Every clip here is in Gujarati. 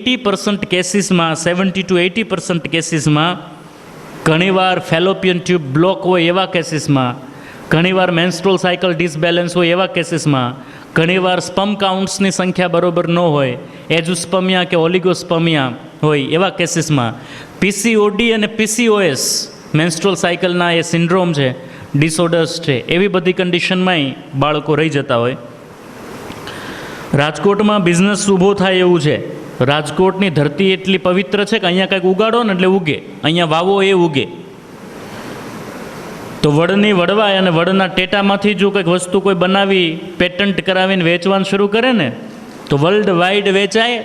80% કેસીસમાં 70 to 80% કેસીસમાં ઘણીવાર ફેલોપિયન ટ્યુબ બ્લોક હોય એવા કેસીસમાં, ઘણીવાર મેન્સ્ટ્રુઅલ સાયકલ ડિસબેલેન્સ હોય એવા કેસીસમાં, ઘણીવાર સ્પર્મ કાઉન્ટ્સની સંખ્યા બરોબર ન હોય, એજુસ્પર્મિયા કે ઓલિગોસ્પર્મિયા હોય એવા કેસીસમાં પીસીઓડી અને પીસીઓએસ મેન્સ્ટ્રુઅલ સાયકલના એ સિન્ડ્રોમ છે, ડિસઓર્ડર્સ છે, એવી બધી કન્ડિશનમાંય બાળકો રહી જતા હોય. રાજકોટમાં બિઝનેસ ઊભો થાય એવું છે. રાજકોટની ધરતી એટલી પવિત્ર છે કે અહીંયા કંઈક ઉગાડો ને એટલે ઉગે, અહીંયા વાવો એ ઉગે. તો વડની વડવાય અને વડના ટેટામાંથી જો કંઈક વસ્તુ કોઈ બનાવી પેટન્ટ કરાવીને વેચવાનું શરૂ કરે ને તો વર્લ્ડ વાઇડ વેચાય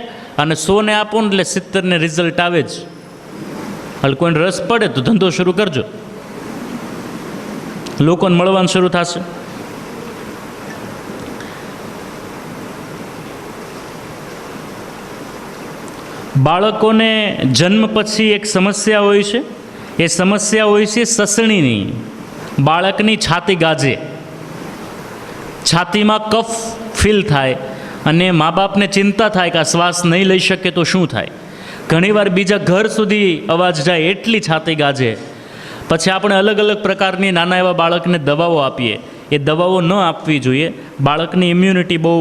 અને 100ને આપો ને એટલે 70ને રિઝલ્ટ આવે જ. હાલ કોઈને રસ પડે તો ધંધો શરૂ કરજો, લોકોને મળવાનું શરૂ થશે. બાળકોને જન્મ પછી એક સમસ્યા હોય છે, એ સમસ્યા હોય છે સસણીની. બાળકની છાતી ગાજે, છાતીમાં કફ ફીલ થાય અને મા બાપને ચિંતા થાય કે આ શ્વાસ નહીં લઈ શકે તો શું થાય. ઘણીવાર બીજા ઘર સુધી અવાજ જાય એટલી છાતી ગાજે. પછી આપણે અલગ અલગ પ્રકારની નાના એવા બાળકને દવાઓ આપીએ. એ દવાઓ ન આપવી જોઈએ. બાળકની ઇમ્યુનિટી બહુ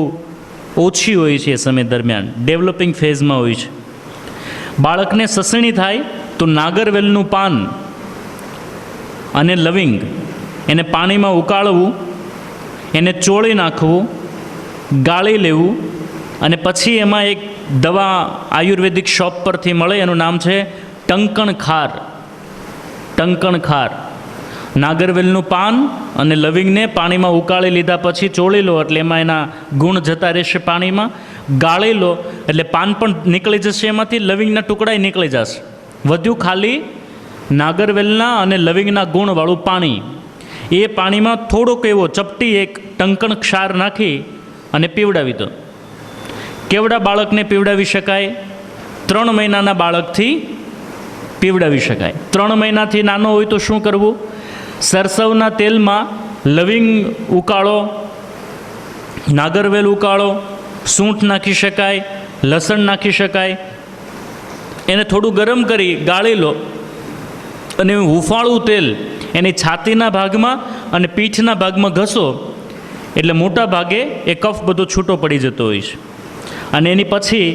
ઓછી હોય છે એ સમય દરમિયાન, ડેવલપિંગ ફેઝમાં હોય છે. બાળકને સસણી થાય તો નાગરવેલનું પાન અને લવિંગ એને પાણીમાં ઉકાળવું, એને ચોળી નાખવું, ગાળી લેવું અને પછી એમાં એક દવા આયુર્વેદિક શોપ પરથી મળે, એનું નામ છે ટંકણ ખાર. ટંકણ ખાર, નાગરવેલનું પાન અને લવિંગને પાણીમાં ઉકાળી લીધા પછી ચોળી લો એટલે એમાં એના ગુણ જતા રહેશે પાણીમાં. ગાળી લો એટલે પાન પણ નીકળી જશે એમાંથી, લવિંગના ટુકડાય નીકળી જશે. વધ્યું ખાલી નાગરવેલના અને લવિંગના ગુણવાળું પાણી. એ પાણીમાં થોડોક એવો ચપટી એક ટંકણ ક્ષાર નાખી અને પીવડાવી દો. કેવડા બાળકને પીવડાવી શકાય? 3 મહિનાના બાળકથી પીવડાવી શકાય. 3 મહિનાથી નાનો હોય તો શું કરવું? સરસવના તેલમાં લવિંગ ઉકાળો, નાગરવેલ ઉકાળો, સૂંઠ નાખી શકાય, લસણ નાખી શકાય. એને થોડું ગરમ કરી ગાળી લો અને હુંફાળું તેલ એની છાતીના ભાગમાં અને પીઠના ભાગમાં ઘસો એટલે મોટા ભાગે એ કફ બધો છૂટો પડી જતો હોય છે. અને એની પછી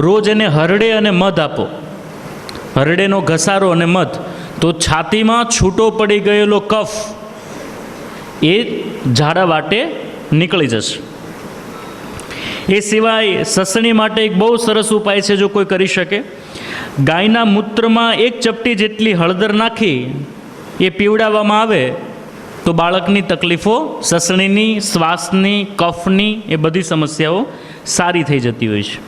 રોજ એને હરડે અને મધ આપો. હરડેનો ઘસારો અને મધ, તો છાતીમાં છૂટો પડી ગયેલો કફ એ ઝાડા વાટે નીકળી જશે. એ સિવાય સસણી માટે એક બહુ સરસ ઉપાય છે જો કોઈ કરી શકે. ગાયના મૂત્રમાં 1 ચપટી જેટલી હળદર નાખી એ પીવડાવવામાં આવે તો બાળકની તકલીફો, સસણીની, શ્વાસની, કફની, એ બધી સમસ્યાઓ સારી થઈ જતી હોય છે.